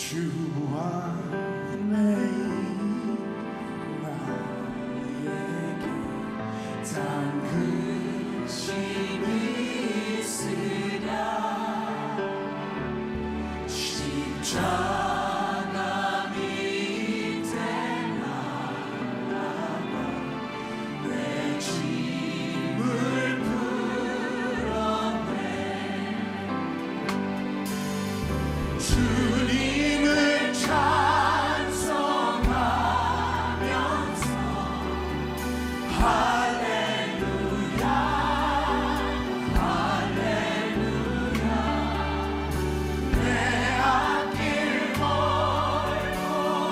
주와 매일 나에게 당근심이 있으랴 십자가 밑에 나아가 내 짐을 풀었네 주님을 찬송하면서 할렐루야 할렐루야 내 앞길 멀고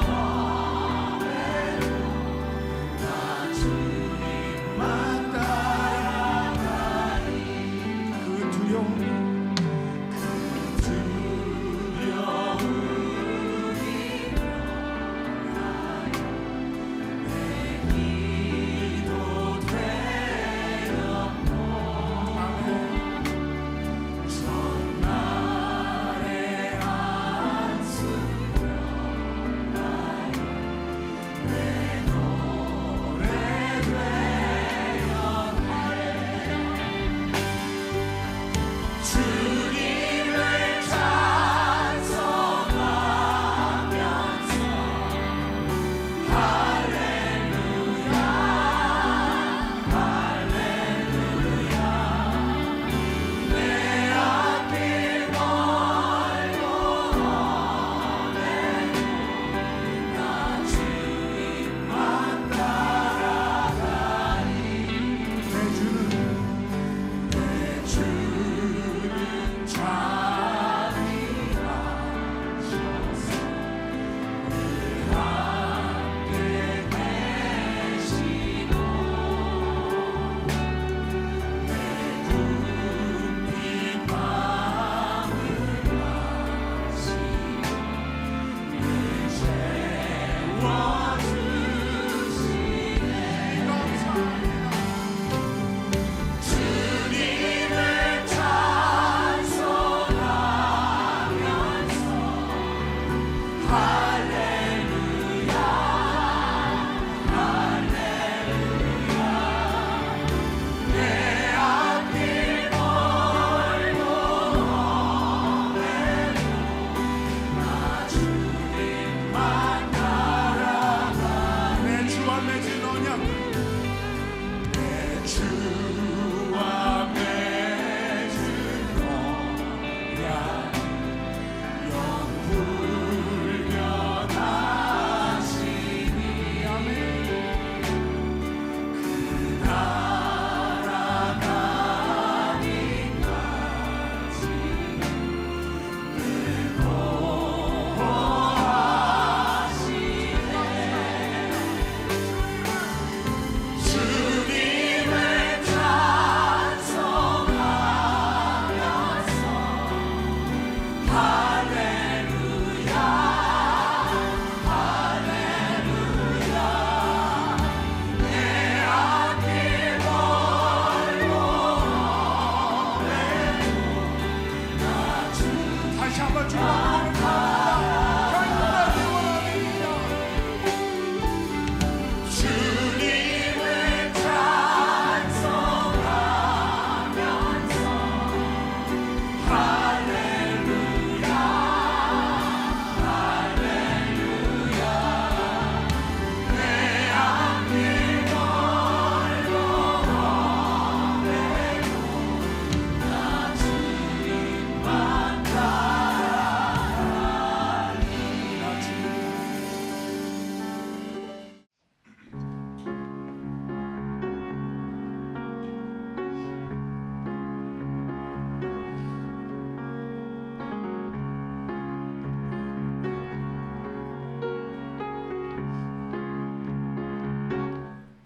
멀외로 나 주님만 따라가리 그 두려움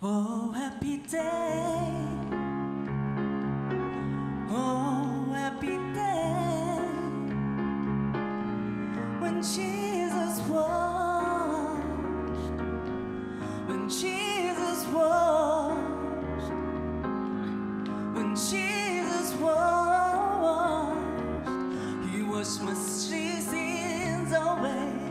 Oh, happy day. Oh, happy day. When Jesus washed. When Jesus washed. When Jesus washed. He washed my sins away.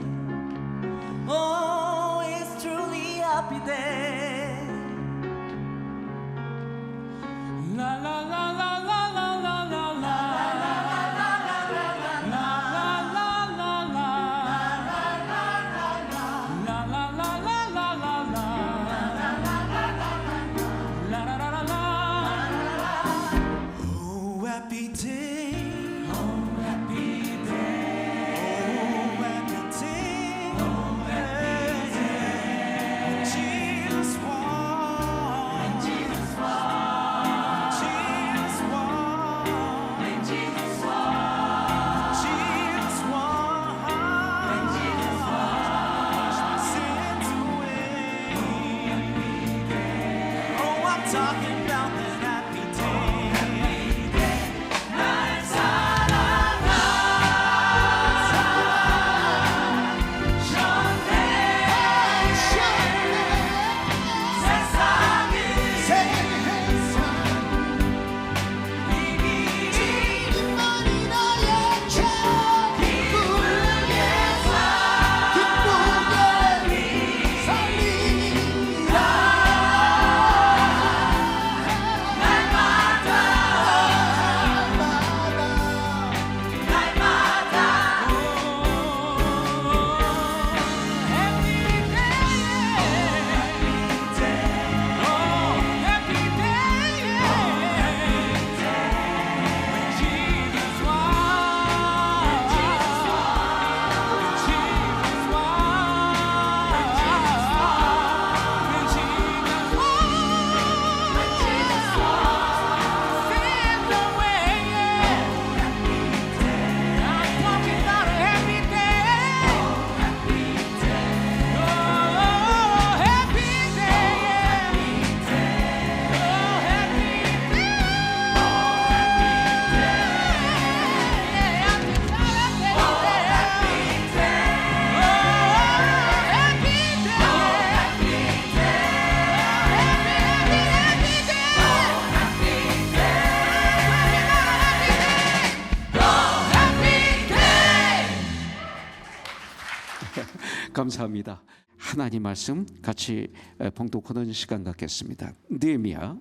감사합니다. 하나님 말씀 같이 봉독하는 시간 갖겠습니다. 느헤미야서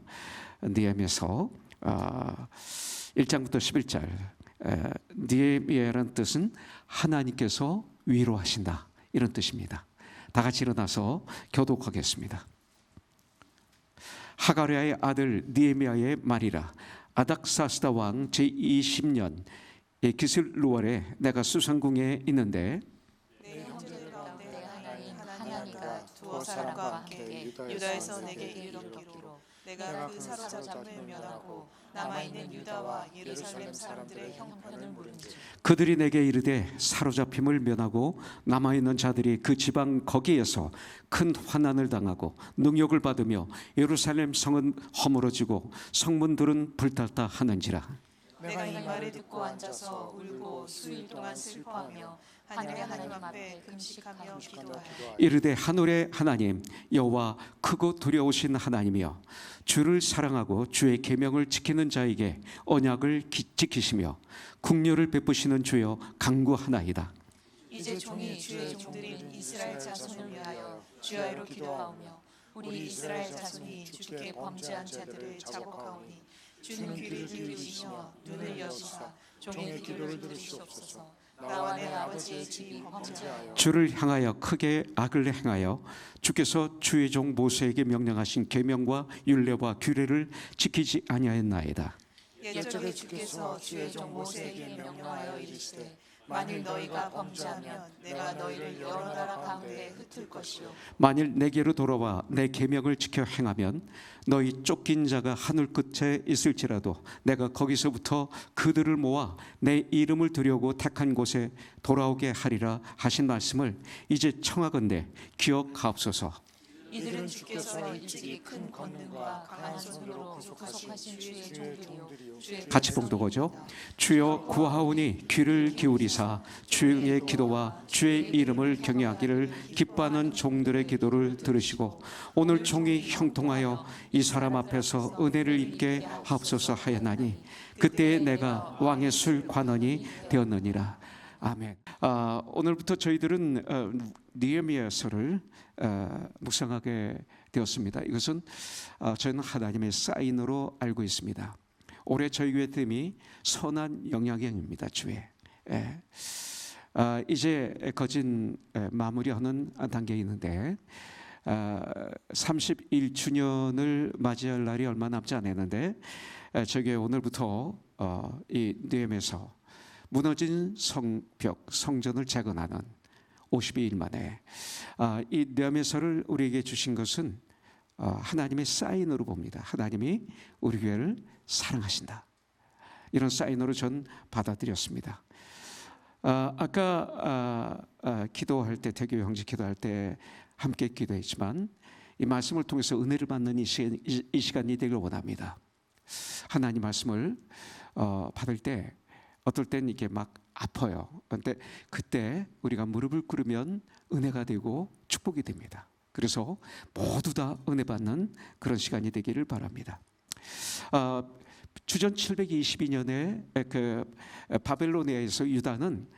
1장부터 11절. 느헤미야라는 뜻은 하나님께서 위로하신다, 이런 뜻입니다. 다 같이 일어나서 교독하겠습니다. 하가랴의 아들 느헤미야의 말이라. 아닥사스다 왕 제20년 기슬루월에 내가 수상궁에 있는데 내 형제들 가운데 하나님과 두어 사람과 함께 유다에서 내게 이르기로 내가 그 사로잡음을 면하고 남아있는 유다와 예루살렘 사람들의 형편을 물은지 그들이 내게 이르되 사로잡힘을 면하고 남아있는 자들이 그 지방 거기에서 큰 환난을 당하고 능욕을 받으며 예루살렘 성은 허물어지고 성문들은 불탔다 하는지라. 내가 이 말을 듣고 앉아서 울고 수일 동안 슬퍼하며 하늘의 하나님 앞에 금식하며 기도하여 이르되 하늘의 하나님 여호와 크고 두려우신 하나님이여, 주를 사랑하고 주의 계명을 지키는 자에게 언약을 지키시며 국률을 베푸시는 주여 간구하나이다. 이제 종이 주의 종들인 이스라엘 자손을 위하여 주야로 기도하오며 우리 이스라엘 자손이 주께 범죄한 자들을 자복하오니 주는 귀를 기울이시며 눈을 여시사 종의 기도를 들으시옵소서. 나와 내 아버지의 집이 범죄하여 주를 향하여 크게 악을 행하여 주께서 주의 종 모세에게 명령하신 계명과 율례와 규례를 지키지 아니하였나이다. 옛적에 주께서 주의 종 모세에게 명령하여 이르시되 만일 너희가 범죄하면 내가 너희를 여러 나라 가운데 흩을 것이요 만일 내게로 돌아와 내 계명을 지켜 행하면 너희 쫓긴 자가 하늘 끝에 있을지라도 내가 거기서부터 그들을 모아 내 이름을 두려고 택한 곳에 돌아오게 하리라 하신 말씀을 이제 청하건대 기억하옵소서. 이들은 주께서 일찍이 큰 권능과 강한 손으로 구속하신 주의 종들이요 주의 같이 봉독하죠. 주여 구하오니 귀를 기울이사 주의 기도와 주의 이름을 경외하기를 기뻐하는 종들의 기도를 들으시고 오늘 종이 형통하여 이 사람 앞에서 은혜를 입게 하옵소서 하였나니 그때에 내가 왕의 술 관원이 되었느니라. 아멘. 오늘부터 저희들은 느헤미야서를 묵상하게 되었습니다. 이것은 저희는 하나님의 사인으로 알고 있습니다. 올해 저희 교회 팀이 선한 영향형입니다. 주에 이제 거진 마무리하는 단계에 있는데 31주년을 맞이할 날이 얼마 남지 않았는데 저희 교회 오늘부터 이 느헤미야서 무너진 성벽 성전을 재건하는 52일 만에 이 느헤미야서를 우리에게 주신 것은 하나님의 사인으로 봅니다. 하나님이 우리 교회를 사랑하신다, 이런 사인으로 전 받아들였습니다. 아까 기도할 때, 대교 형제 기도할 때 함께 기도했지만 이 말씀을 통해서 은혜를 받는 이 시간이 되길 원합니다. 하나님 말씀을 받을 때 어떨 땐 이게 막 아파요. 그런데 그때 우리가 무릎을 꿇으면 은혜가 되고 축복이 됩니다. 그래서 모두 다 은혜 받는 그런 시간이 되기를 바랍니다. 주전 722년에 그 바벨로니아에서 유다는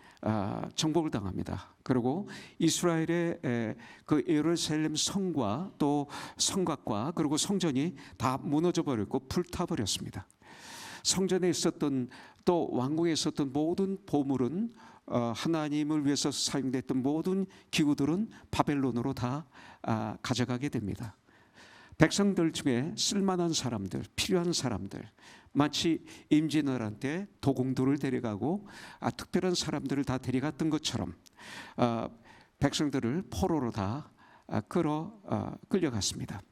정복을 당합니다. 그리고 이스라엘의 그 예루살렘 성과 또 성곽과 그리고 성전이 다 무너져 버렸고 불타 버렸습니다. 성전에 있었던 또 왕궁에 있었던 모든 보물은 하나님을 위해서 사용됐던 모든 기구들은 바벨론으로 다 가져가게 됩니다. 백성들 중에 쓸만한 사람들, 필요한 사람들, 마치 임진왜란 때 도공들을 데려가고 특별한 사람들을 다 데려갔던 것처럼 백성들을 포로로 다 끌려갔습니다.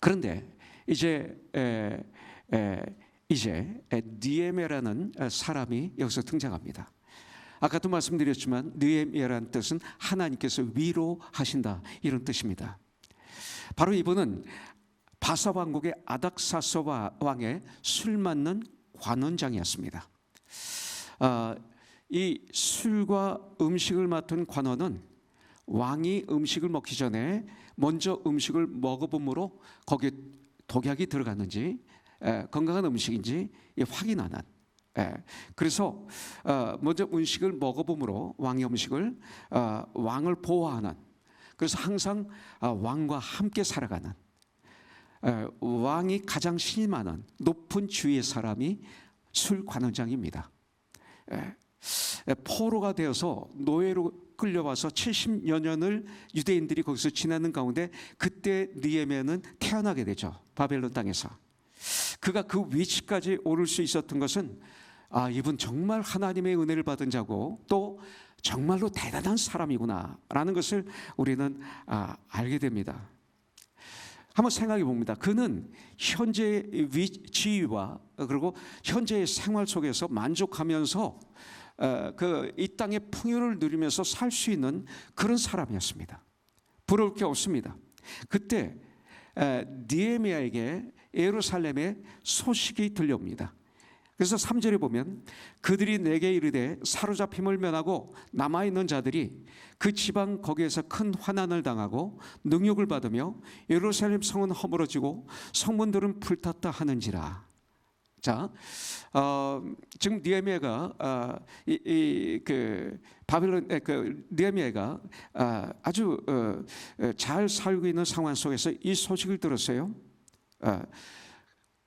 그런데 이제 느헤미야라는 사람이 여기서 등장합니다. 아까도 말씀드렸지만 느헤미야라는 뜻은 하나님께서 위로하신다, 이런 뜻입니다. 바로 이분은 바사 왕국의 아닥사스 왕의 술 맞는 관원장이었습니다. 이 술과 음식을 맡은 관원은 왕이 음식을 먹기 전에 먼저 음식을 먹어보므로 거기에 독약이 들어갔는지 건강한 음식인지 확인하는 그래서 먼저 음식을 먹어봄으로 왕의 음식을 왕을 보호하는, 그래서 항상 왕과 함께 살아가는, 왕이 가장 신임하는 높은 주위의 사람이 술관원장입니다. 포로가 되어서 노예로 끌려와서 70여 년을 유대인들이 거기서 지내는 가운데 그때 느헤미야는 태어나게 되죠. 바벨론 땅에서. 그가 그 위치까지 오를 수 있었던 것은 이분 정말 하나님의 은혜를 받은 자고 또 정말로 대단한 사람이구나라는 것을 우리는 알게 됩니다. 한번 생각해 봅니다. 그는 현재의 지위와 그리고 현재의 생활 속에서 만족하면서 이 땅의 풍요를 누리면서 살 수 있는 그런 사람이었습니다. 부러울 게 없습니다. 그때 느헤미야에게 예루살렘의 소식이 들려옵니다. 그래서 3절에 보면 그들이 내게 이르되 사로잡힘을 면하고 남아있는 자들이 그 지방 거기에서 큰 환난을 당하고 능욕을 받으며 예루살렘 성은 허물어지고 성문들은 불탔다 하는지라. 자, 지금 느헤미야가 바벨론 느헤미야가 아주 잘 살고 있는 상황 속에서 이 소식을 들었어요.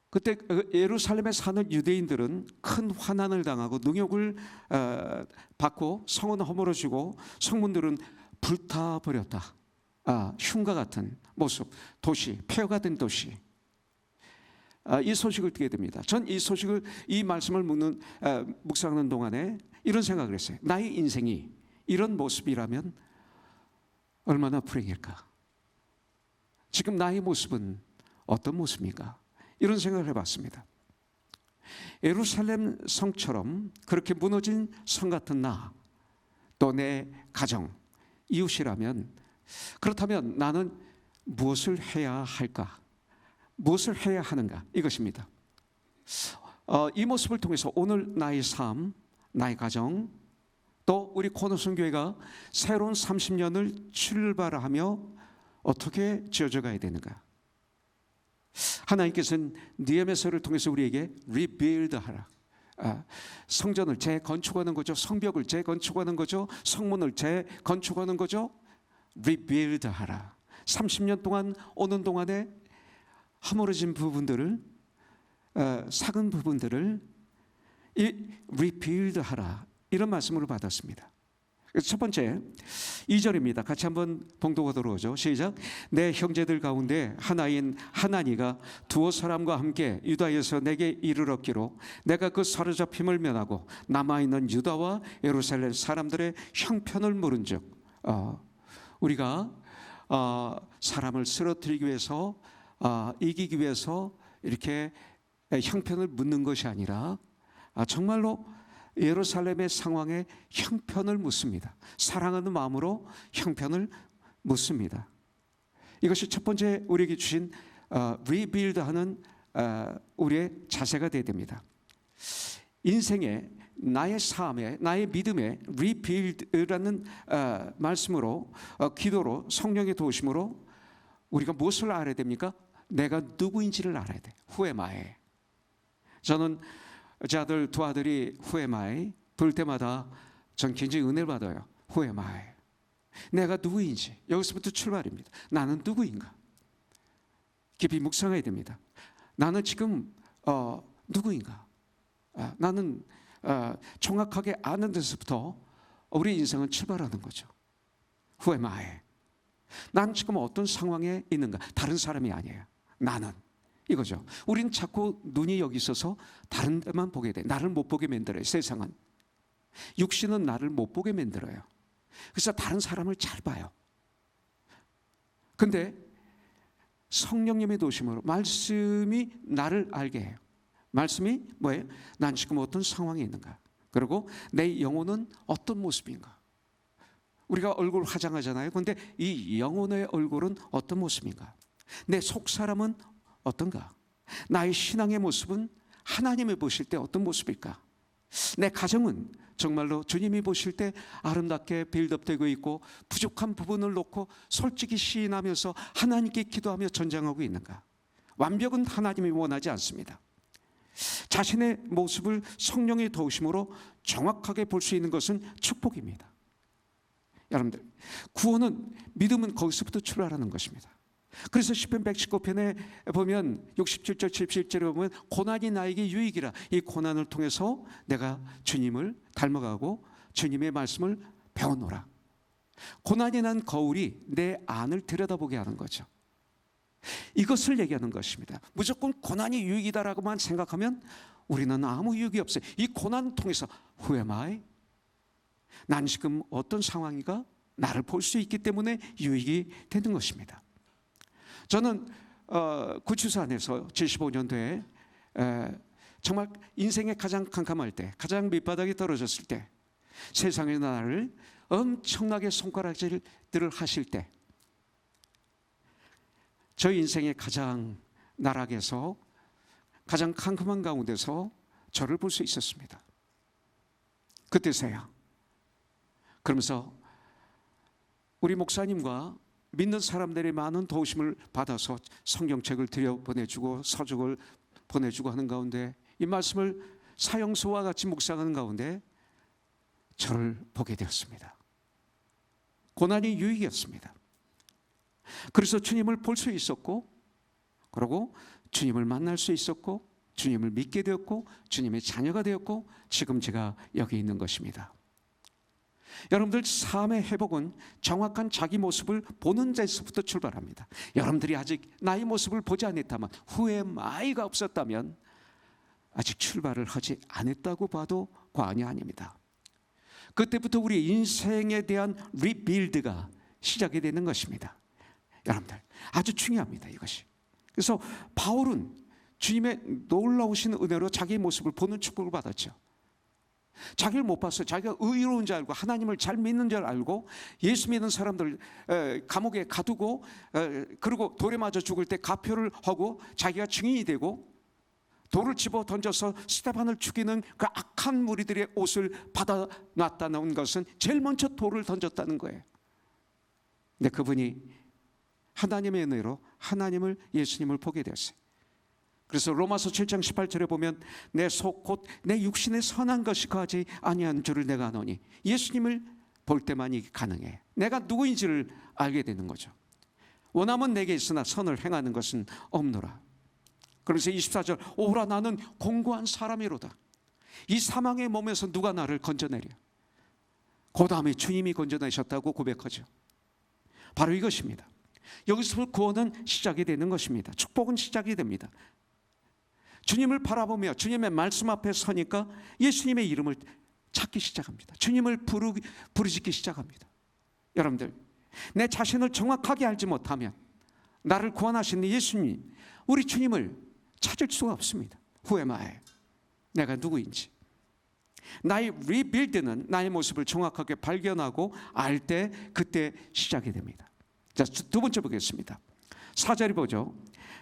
그때 예루살렘에 사는 유대인들은 큰 환난을 당하고 능욕을 받고 성은 허물어지고 성문들은 불타버렸다. 흉과 같은 모습, 도시, 폐허가 된 도시. 이 소식을 듣게 됩니다. 전 이 말씀을 묵상하는 동안에 이런 생각을 했어요. 나의 인생이 이런 모습이라면 얼마나 불행일까? 지금 나의 모습은 어떤 모습입니까? 이런 생각을 해봤습니다. 예루살렘 성처럼 그렇게 무너진 성 같은 나, 또 내 가정, 이웃이라면 그렇다면 나는 무엇을 해야 할까? 무엇을 해야 하는가? 이것입니다. 이 모습을 통해서 오늘 나의 삶, 나의 가정, 또 우리 코너son 교회가 새로운 30년을 출발하며 어떻게 지어져 가야 되는가? 하나님께서는 느헤미야서를 통해서 우리에게 리빌드하라. 성전을 재건축하는 거죠. 성벽을 재건축하는 거죠. 성문을 재건축하는 거죠. 리빌드하라. 30년 동안 오는 동안에 허물어진 부분들을, 삭은 부분들을 리빌드하라. 이런 말씀으로 받았습니다. 첫 번째 2절입니다. 같이 한번 봉독하도록 하죠. 시작. 내 형제들 가운데 하나인 하나니가 두어 사람과 함께 유다에서 내게 이르렀기로 내가 그 사로잡힘을 면하고 남아있는 유다와 예루살렘 사람들의 형편을 물은즉, 우리가 사람을 쓰러뜨리기 위해서 이기기 위해서 이렇게 형편을 묻는 것이 아니라 정말로 예루살렘의 상황에 형편을 묻습니다. 사랑하는 마음으로 형편을 묻습니다. 이것이 첫 번째 우리에게 주신 리빌드하는 우리의 자세가 되어야 됩니다. 인생에 나의 삶에 나의 믿음에 리빌드라는 말씀으로 기도로 성령의 도우심으로 우리가 무엇을 알아야 됩니까? 내가 누구인지를 알아야 돼. Who am I? 저는 제 아들 두 아들이 Who am I? 볼 때마다 전 굉장히 은혜를 받아요. Who am I? 내가 누구인지 여기서부터 출발입니다. 나는 누구인가? 깊이 묵상해야 됩니다. 나는 지금 누구인가? 나는 정확하게 아는 데서부터 우리 인생은 출발하는 거죠. Who am I? 난 지금 어떤 상황에 있는가? 다른 사람이 아니에요. 나는. 이거죠. 우린 자꾸 눈이 여기 있어서 다른 데만 보게 돼. 나를 못 보게 만들어요. 세상은. 육신은 나를 못 보게 만들어요. 그래서 다른 사람을 잘 봐요. 근데 성령님의 도심으로 말씀이 나를 알게 해요. 말씀이 뭐예요? 난 지금 어떤 상황에 있는가? 그리고 내 영혼은 어떤 모습인가? 우리가 얼굴 화장하잖아요. 그런데 이 영혼의 얼굴은 어떤 모습인가? 내 속사람은 어떤가? 나의 신앙의 모습은 하나님이 보실 때 어떤 모습일까? 내 가정은 정말로 주님이 보실 때 아름답게 빌드업되고 있고 부족한 부분을 놓고 솔직히 시인하면서 하나님께 기도하며 전쟁하고 있는가? 완벽은 하나님이 원하지 않습니다. 자신의 모습을 성령의 도우심으로 정확하게 볼 수 있는 것은 축복입니다. 여러분들, 구원은, 믿음은 거기서부터 출발하는 것입니다. 그래서 시편 119편에 보면 67절 77절에 보면 고난이 나에게 유익이라. 이 고난을 통해서 내가 주님을 닮아가고 주님의 말씀을 배워노라. 고난이 난 거울이 내 안을 들여다보게 하는 거죠. 이것을 얘기하는 것입니다. 무조건 고난이 유익이다라고만 생각하면 우리는 아무 유익이 없어요. 이 고난을 통해서 Who am I? 난 지금 어떤 상황인가? 나를 볼 수 있기 때문에 유익이 되는 것입니다. 저는 구치소안에서 75년도에 정말 인생의 가장 캄캄할 때, 가장 밑바닥에 떨어졌을 때, 세상의 나를 엄청나게 손가락질을 하실 때, 저 인생의 가장 나락에서 가장 캄캄한 가운데서 저를 볼 수 있었습니다. 그때서야. 그러면서 우리 목사님과 믿는 사람들의 많은 도우심을 받아서 성경책을 들여보내주고 서적을 보내주고 하는 가운데 이 말씀을 사형수와 같이 묵상하는 가운데 저를 보게 되었습니다. 고난이 유익이었습니다. 그래서 주님을 볼 수 있었고, 그리고 주님을 만날 수 있었고, 주님을 믿게 되었고, 주님의 자녀가 되었고, 지금 제가 여기 있는 것입니다. 여러분들, 삶의 회복은 정확한 자기 모습을 보는 데서부터 출발합니다. 여러분들이 아직 나의 모습을 보지 않았다면, 후에 마이가 없었다면 아직 출발을 하지 않았다고 봐도 과언이 아닙니다. 그때부터 우리 인생에 대한 리빌드가 시작이 되는 것입니다. 여러분들, 아주 중요합니다, 이것이. 그래서 바울은 주님의 놀라우신 은혜로 자기의 모습을 보는 축복을 받았죠. 자기를 못 봤어요. 자기가 의로운 줄 알고 하나님을 잘 믿는 줄 알고 예수 믿는 사람들 감옥에 가두고, 그리고 돌에 맞아 죽을 때 가표를 하고 자기가 증인이 되고, 돌을 집어 던져서 스데반을 죽이는 그 악한 무리들의 옷을 받아 놨다는 것은 제일 먼저 돌을 던졌다는 거예요. 근데 그분이 하나님의 은혜로 하나님을, 예수님을 보게 되었어요. 그래서 로마서 7장 18절에 보면 내 속 곧 내 육신의 선한 것이 거하지 아니한 줄을 내가 아노니, 예수님을 볼 때만 이게 가능해. 내가 누구인지를 알게 되는 거죠. 원함은 내게 있으나 선을 행하는 것은 없노라. 그래서 24절, 오라 나는 공고한 사람이로다. 이 사망의 몸에서 누가 나를 건져내려. 그 다음에 주님이 건져내셨다고 고백하죠. 바로 이것입니다. 여기서 구원은 시작이 되는 것입니다. 축복은 시작이 됩니다. 주님을 바라보며 주님의 말씀 앞에 서니까 예수님의 이름을 찾기 시작합니다. 주님을 부르짖기 시작합니다. 여러분들, 내 자신을 정확하게 알지 못하면 나를 구원하시는 예수님, 우리 주님을 찾을 수가 없습니다. Who am I? 내가 누구인지. 나의 리빌드는 나의 모습을 정확하게 발견하고 알 때, 그때 시작이 됩니다. 자, 두 번째 보겠습니다. 4절이 보죠.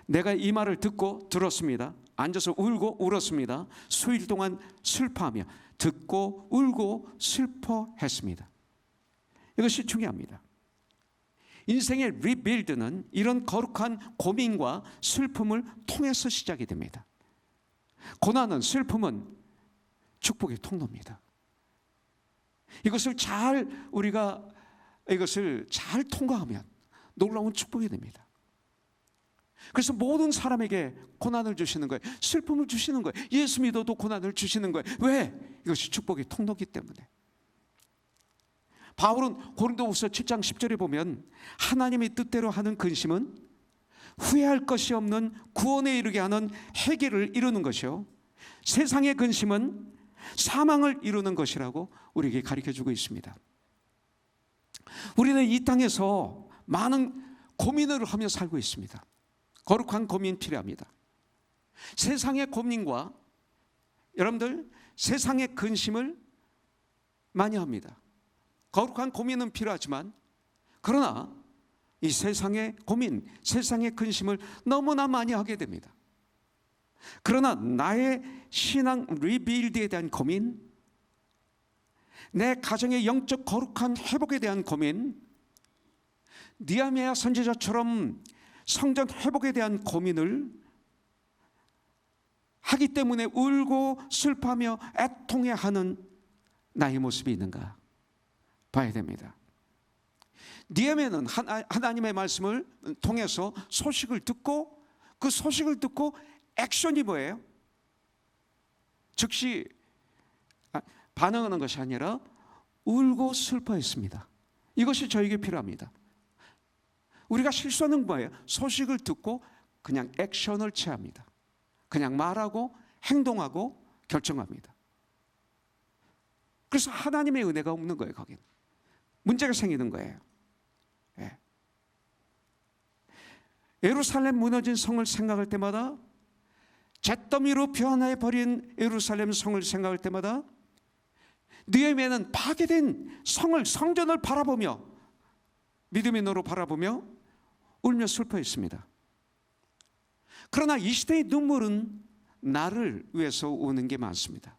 내가 이 말을 듣고 들었습니다. 앉아서 울고 울었습니다. 수일 동안 슬퍼하며 듣고 울고 슬퍼했습니다. 이것이 중요합니다. 인생의 리빌드는 이런 거룩한 고민과 슬픔을 통해서 시작이 됩니다. 고난은, 슬픔은 축복의 통로입니다. 우리가 이것을 잘 통과하면 놀라운 축복이 됩니다. 그래서 모든 사람에게 고난을 주시는 거예요. 슬픔을 주시는 거예요. 예수 믿어도 고난을 주시는 거예요. 왜? 이것이 축복의 통로이기 때문에. 바울은 고린도후서 7장 10절에 보면 하나님의 뜻대로 하는 근심은 후회할 것이 없는 구원에 이르게 하는 회개를 이루는 것이요, 세상의 근심은 사망을 이루는 것이라고 우리에게 가르쳐주고 있습니다. 우리는 이 땅에서 많은 고민을 하며 살고 있습니다. 거룩한 고민 필요합니다. 세상의 고민과, 여러분들, 세상의 근심을 많이 합니다. 거룩한 고민은 필요하지만, 그러나 이 세상의 고민, 세상의 근심을 너무나 많이 하게 됩니다. 그러나 나의 신앙 리빌드에 대한 고민, 내 가정의 영적 거룩한 회복에 대한 고민, 느헤미야 선지자처럼 성전 회복에 대한 고민을 하기 때문에 울고 슬퍼하며 애통해하는 나의 모습이 있는가 봐야 됩니다. 느헤미야는 하나님의 말씀을 통해서 소식을 듣고 그 소식을 듣고 액션이 뭐예요? 즉시 반응하는 것이 아니라 울고 슬퍼했습니다. 이것이 저에게 필요합니다. 우리가 실수하는 뭐예요? 소식을 듣고 그냥 액션을 취합니다. 그냥 말하고 행동하고 결정합니다. 그래서 하나님의 은혜가 없는 거예요. 거기는 문제가 생기는 거예요. 예. 예루살렘 무너진 성을 생각할 때마다, 잿더미로 변해버린 예루살렘 성을 생각할 때마다 느헤미야는 파괴된 성을, 성전을 바라보며, 믿음의 눈으로 바라보며 울며 슬퍼했습니다. 그러나 이 시대의 눈물은 나를 위해서 우는 게 많습니다.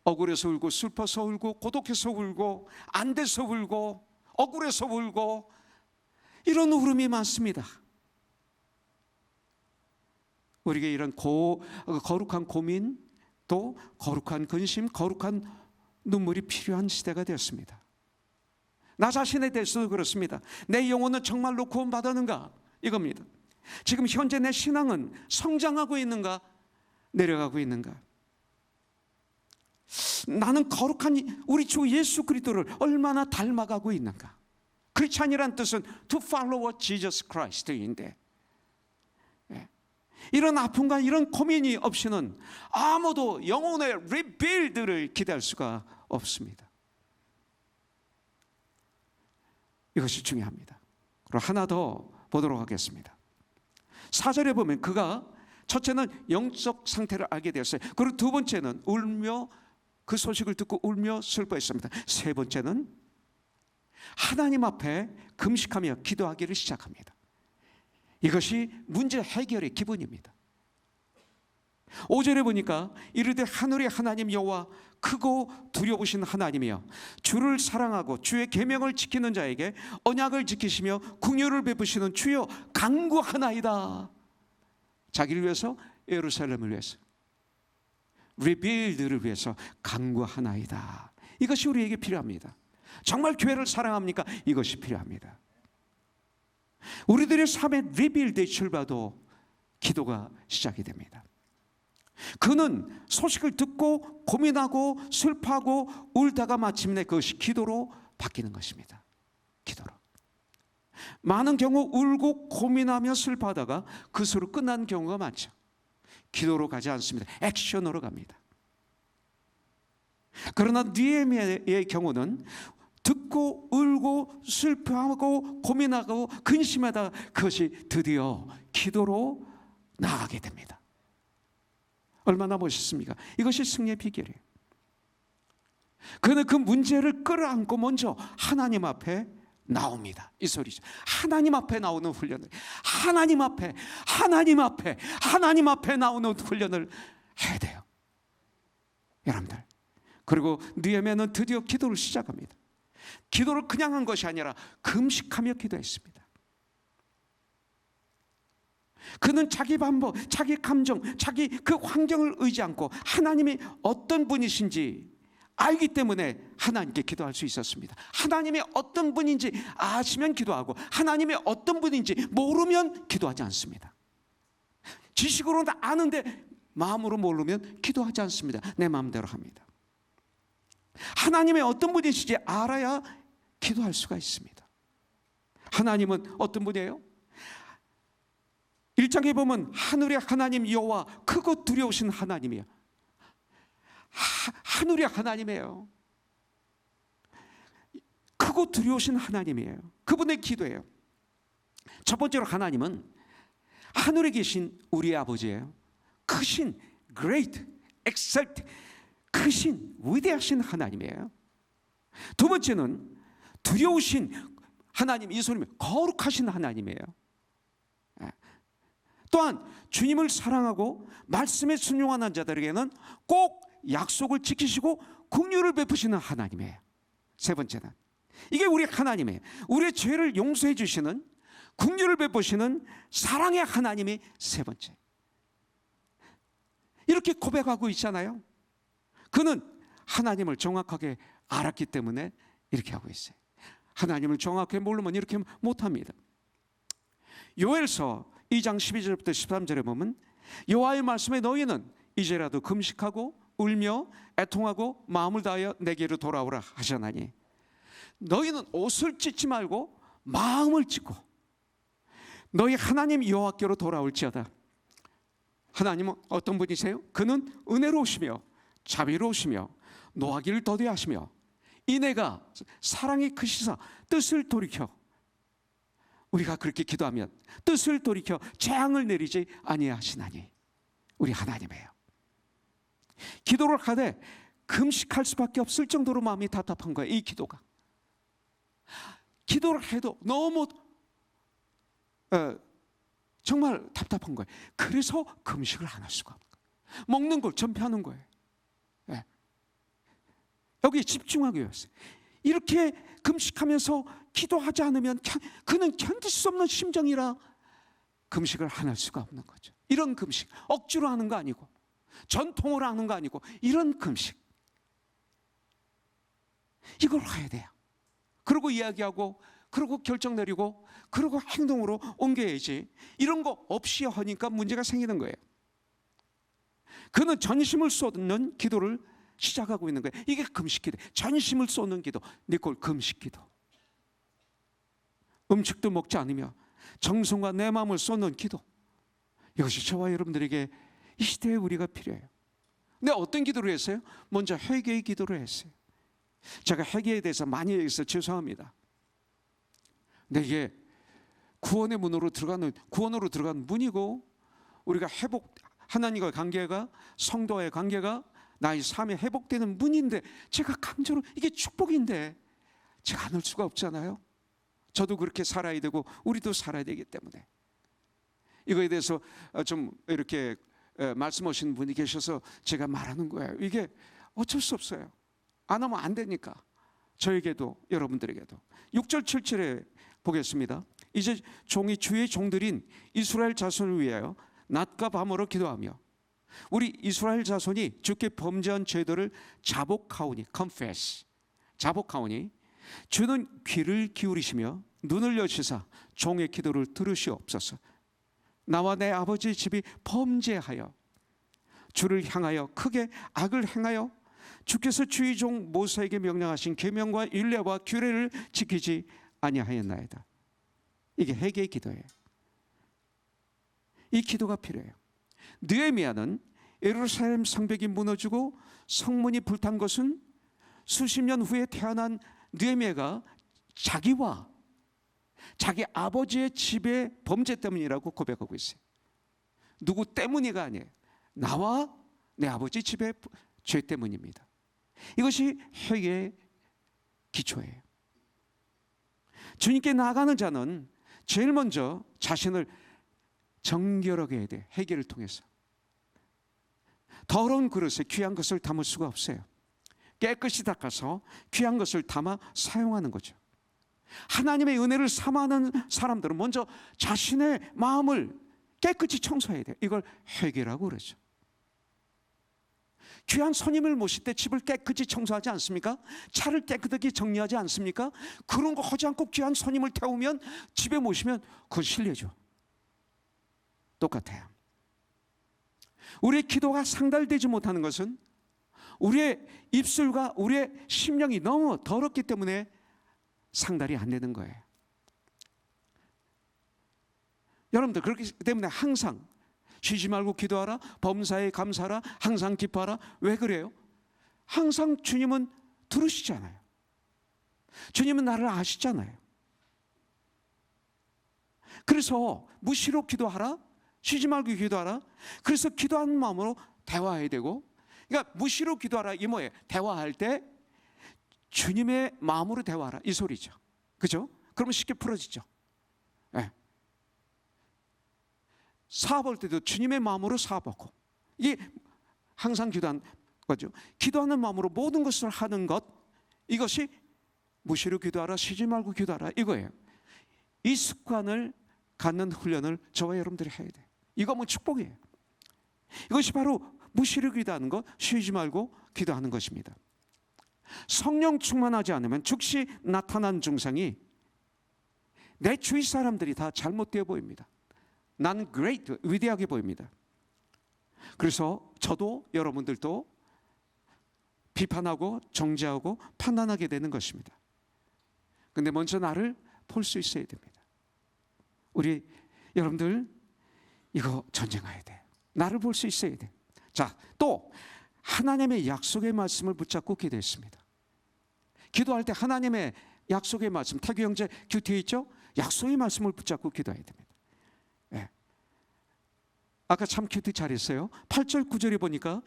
억울해서 울고, 슬퍼서 울고, 고독해서 울고, 안 돼서 울고, 억울해서 울고, 이런 울음이 많습니다. 우리에게 이런 거룩한 고민, 또 거룩한 근심, 거룩한 눈물이 필요한 시대가 되었습니다. 나 자신에 대해서도 그렇습니다. 내 영혼은 정말로 구원받았는가? 이겁니다. 지금 현재 내 신앙은 성장하고 있는가? 내려가고 있는가? 나는 거룩한 우리 주 예수 그리스도를 얼마나 닮아가고 있는가? 크리스찬이란 뜻은 to follow Jesus Christ인데, 이런 아픔과 이런 고민이 없이는 아무도 영혼의 리빌드를 기대할 수가 없습니다. 이것이 중요합니다. 그리고 하나 더 보도록 하겠습니다. 4절에 보면 그가 첫째는 영적 상태를 알게 되었어요. 그리고 두 번째는 울며, 그 소식을 듣고 울며 슬퍼했습니다. 세 번째는 하나님 앞에 금식하며 기도하기를 시작합니다. 이것이 문제 해결의 기본입니다. 5절에 보니까 이르되 하늘의 하나님 여호와 크고 두려우신 하나님이여, 주를 사랑하고 주의 계명을 지키는 자에게 언약을 지키시며 긍휼을 베푸시는 주여 간구하나이다. 자기를 위해서, 예루살렘을 위해서, 리빌드를 위해서 간구하나이다. 이것이 우리에게 필요합니다. 정말 교회를 사랑합니까? 이것이 필요합니다. 우리들의 삶의 리빌드의 출발도 기도가 시작이 됩니다. 그는 소식을 듣고 고민하고 슬퍼하고 울다가 마침내 그것이 기도로 바뀌는 것입니다. 기도로. 많은 경우 울고 고민하며 슬퍼하다가 그것으로 끝난 경우가 많죠. 기도로 가지 않습니다. 액션으로 갑니다. 그러나 느헤미야의 경우는 듣고 울고 슬퍼하고 고민하고 근심하다가 그것이 드디어 기도로 나아가게 됩니다. 얼마나 멋있습니까? 이것이 승리의 비결이에요. 그는 그 문제를 끌어안고 먼저 하나님 앞에 나옵니다. 이 소리죠. 하나님 앞에 나오는 훈련을, 하나님 앞에 나오는 훈련을 해야 돼요, 여러분들. 그리고 느헤미야는 드디어 기도를 시작합니다. 기도를 그냥 한 것이 아니라 금식하며 기도했습니다. 그는 자기 방법, 자기 감정, 자기 그 환경을 의지 않고 하나님이 어떤 분이신지 알기 때문에 하나님께 기도할 수 있었습니다. 하나님이 어떤 분인지 아시면 기도하고, 하나님이 어떤 분인지 모르면 기도하지 않습니다. 지식으로는 아는데 마음으로 모르면 기도하지 않습니다. 내 마음대로 합니다. 하나님의 어떤 분이신지 알아야 기도할 수가 있습니다. 하나님은 어떤 분이에요? 1장에 보면 하늘의 하나님 여호와 크고 두려우신 하나님이에요. 하늘의 하나님이에요. 크고 두려우신 하나님이에요. 그분의 기도예요. 첫 번째로 하나님은 하늘에 계신 우리의 아버지예요. 크신, great, excellent, 크신, 위대하신 하나님이에요. 두 번째는 두려우신 하나님, 이 소리면 거룩하신 하나님이에요. 또한 주님을 사랑하고 말씀에 순종하는 자들에게는 꼭 약속을 지키시고 긍휼을 베푸시는 하나님이에요. 세 번째는 이게 우리 하나님이에요. 우리의 죄를 용서해 주시는, 긍휼을 베푸시는 사랑의 하나님이 세 번째. 이렇게 고백하고 있잖아요. 그는 하나님을 정확하게 알았기 때문에 이렇게 하고 있어요. 하나님을 정확하게 모르면 이렇게 못합니다. 요엘서 2장 12절부터 13절에 보면 여호와의 말씀에 너희는 이제라도 금식하고 울며 애통하고 마음을 다하여 내게로 돌아오라 하셨나니 너희는 옷을 찢지 말고 마음을 찢고 너희 하나님 여호와께로 돌아올지어다. 하나님은 어떤 분이세요? 그는 은혜로우시며 자비로우시며 노하기를 더디 하시며 이내가 사랑이 크시사 뜻을 돌이켜, 우리가 그렇게 기도하면 뜻을 돌이켜 재앙을 내리지 아니하시나니 우리 하나님이에요. 기도를 하되 금식할 수밖에 없을 정도로 마음이 답답한 거예요. 이 기도가. 기도를 해도 너무 정말 답답한 거예요. 그래서 금식을 안 할 수가 없는 거예요. 먹는 걸 전폐하는 거예요. 네. 여기에 집중하기 위해서. 이렇게 금식하면서 기도하지 않으면 그는 견딜 수 없는 심정이라 금식을 안 할 수가 없는 거죠. 이런 금식, 억지로 하는 거 아니고 전통으로 하는 거 아니고 이런 금식, 이걸 해야 돼요. 그러고 이야기하고 그러고 결정 내리고 그러고 행동으로 옮겨야지. 이런 거 없이 하니까 문제가 생기는 거예요. 그는 전심을 쏟는 기도를 시작하고 있는 거예요. 이게 금식기도. 전심을 쏟는 기도, 니콜 금식기도. 음식도 먹지 않으며 정성과 내 마음을 쏟는 기도. 이것이 저와 여러분들에게 이 시대에 우리가 필요해요. 근데 어떤 기도를 했어요? 먼저 회개의 기도를 했어요. 제가 회개에 대해서 많이 얘기해서 죄송합니다. 근데 이게 구원의 문으로 들어가는, 구원으로 들어가는 문이고, 우리가 회복, 하나님과의 관계가, 성도와의 관계가 나의 삶에 회복되는 문인데, 제가 강제로, 이게 축복인데 제가 안 할 수가 없잖아요. 저도 그렇게 살아야 되고 우리도 살아야 되기 때문에 이거에 대해서 좀 이렇게 말씀하시는 분이 계셔서 제가 말하는 거예요. 이게 어쩔 수 없어요. 안 하면 안 되니까. 저에게도 여러분들에게도. 6절 7절에 보겠습니다. 이제 종이 주의 종들인 이스라엘 자손을 위하여 낮과 밤으로 기도하며 우리 이스라엘 자손이 주께 범죄한 죄들을 자복하오니, confess, 자복하오니 주는 귀를 기울이시며 눈을 여시사 종의 기도를 들으시옵소서. 나와 내 아버지의 집이 범죄하여 주를 향하여 크게 악을 행하여 주께서 주의 종 모세에게 명령하신 계명과 율례와 규례를 지키지 아니하였나이다. 이게 회개의 기도예요. 이 기도가 필요해요. 느헤미야는 예루살렘 성벽이 무너지고 성문이 불탄 것은 수십 년 후에 태어난 느헤미야가 자기와 자기 아버지의 집의 범죄 때문이라고 고백하고 있어요. 누구 때문이가 아니에요. 나와 내 아버지 집의 죄 때문입니다. 이것이 회개의 기초예요. 주님께 나아가는 자는 제일 먼저 자신을 정결하게 해야 돼요. 회개를 통해서. 더러운 그릇에 귀한 것을 담을 수가 없어요. 깨끗이 닦아서 귀한 것을 담아 사용하는 거죠. 하나님의 은혜를 삼아하는 사람들은 먼저 자신의 마음을 깨끗이 청소해야 돼요. 이걸 회개라고 그러죠. 귀한 손님을 모실 때 집을 깨끗이 청소하지 않습니까? 차를 깨끗하게 정리하지 않습니까? 그런 거 하지 않고 귀한 손님을 태우면, 집에 모시면 그건 실례죠. 똑같아요. 우리의 기도가 상달되지 못하는 것은 우리의 입술과 우리의 심령이 너무 더럽기 때문에 상달이 안 되는 거예요. 여러분들 그렇기 때문에 항상 쉬지 말고 기도하라, 범사에 감사하라, 항상 기뻐하라. 왜 그래요? 항상 주님은 들으시잖아요. 주님은 나를 아시잖아요. 그래서 무시로 기도하라, 쉬지 말고 기도하라. 그래서 기도하는 마음으로 대화해야 되고, 그러니까 무시로 기도하라 이 뭐예요? 대화할 때 주님의 마음으로 대화하라 이 소리죠. 그죠? 그러면 쉽게 풀어지죠. 네. 사업할 때도 주님의 마음으로 사업하고, 이게 항상 기도하는 거죠. 기도하는 마음으로 모든 것을 하는 것, 이것이 무시로 기도하라, 쉬지 말고 기도하라 이거예요. 이 습관을 갖는 훈련을 저와 여러분들이 해야 돼요. 이거 뭐 축복이에요. 이것이 바로 무시를 기도하는 것, 쉬지 말고 기도하는 것입니다. 성령 충만하지 않으면 즉시 나타난 증상이 내 주위 사람들이 다 잘못되어 보입니다. 나는 great, 위대하게 보입니다. 그래서 저도 여러분들도 비판하고 정죄하고 판단하게 되는 것입니다. 근데 먼저 나를 볼 수 있어야 됩니다. 우리 여러분들 이거 전쟁해야 돼. 나를 볼 수 있어야 돼. 자, 또 하나님의 약속의 말씀을 붙잡고 기도했습니다. 기도할 때 하나님의 약속의 말씀, 태규 형제 곁에 있죠? 약속의 말씀을 붙잡고 기도해야 됩니다. 네. 아까 참 큐티 잘했어요. 8절 9절에 보니까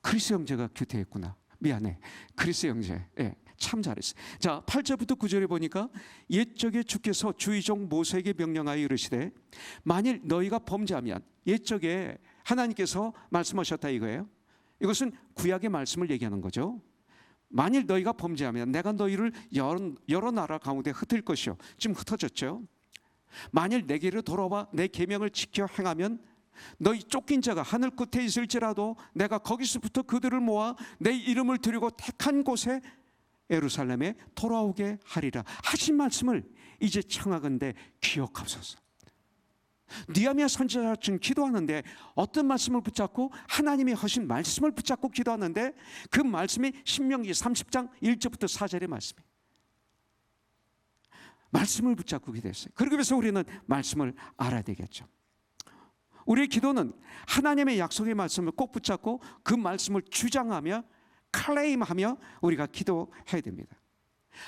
크리스 형제가 큐티 했구나. 미안해. 크리스 형제. 네. 참 잘했어요. 자, 8절부터 9절에 보니까 옛적에 주께서 주의 종 모세에게 명령하여 이르시되 만일 너희가 범죄하면, 옛적에 하나님께서 말씀하셨다 이거예요. 이것은 구약의 말씀을 얘기하는 거죠. 만일 너희가 범죄하면 내가 너희를 여러 나라 가운데 흩을 것이요. 지금 흩어졌죠. 만일 내게로 돌아와 내 계명을 지켜 행하면 너희 쫓긴 자가 하늘 끝에 있을지라도 내가 거기서부터 그들을 모아 내 이름을 드리고 택한 곳에 예루살렘에 돌아오게 하리라 하신 말씀을 이제 청하건대 기억하소서. 느헤미야 선지자가 지금 기도하는데 어떤 말씀을 붙잡고, 하나님이 하신 말씀을 붙잡고 기도하는데 그 말씀이 신명기 30장 1절부터 4절의 말씀이에요. 말씀을 붙잡고 기도했어요. 그러기 위해서 우리는 말씀을 알아야 되겠죠. 우리의 기도는 하나님의 약속의 말씀을 꼭 붙잡고 그 말씀을 주장하며 클레임하며 우리가 기도해야 됩니다.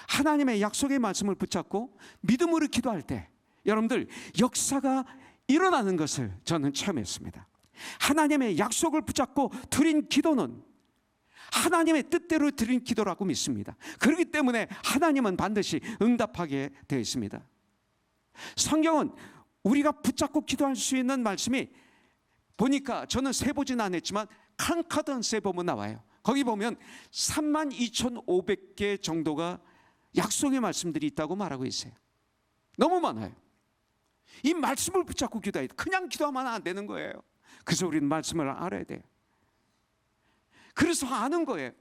하나님의 약속의 말씀을 붙잡고 믿음으로 기도할 때 여러분들 역사가 일어나는 것을 저는 체험했습니다. 하나님의 약속을 붙잡고 드린 기도는 하나님의 뜻대로 드린 기도라고 믿습니다. 그렇기 때문에 하나님은 반드시 응답하게 되어 있습니다. 성경은 우리가 붙잡고 기도할 수 있는 말씀이 보니까, 저는 세보진 않았지만 칸카던스에 보면 나와요. 거기 보면 32,500개 정도가 약속의 말씀들이 있다고 말하고 있어요. 너무 많아요. 이 말씀을 붙잡고 기도해야 돼. 그냥 기도하면 안 되는 거예요. 그래서 우리는 말씀을 알아야 돼요. 그래서 아는 거예요.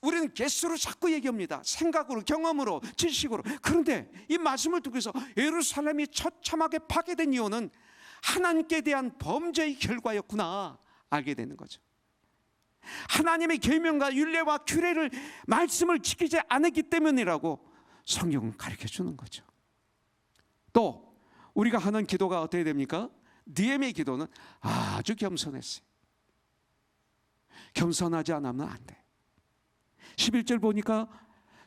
우리는 개수로 자꾸 얘기합니다. 생각으로, 경험으로, 지식으로. 그런데 이 말씀을 듣고서 예루살렘이 처참하게 파괴된 이유는 하나님께 대한 범죄의 결과였구나 알게 되는 거죠. 하나님의 계명과 율례와 규례를, 말씀을 지키지 않았기 때문이라고 성경은 가르쳐 주는 거죠. 또 우리가 하는 기도가 어떻게 됩니까? 느헤미야의 기도는 아주 겸손했어요. 겸손하지 않으면 안 돼. 11절 보니까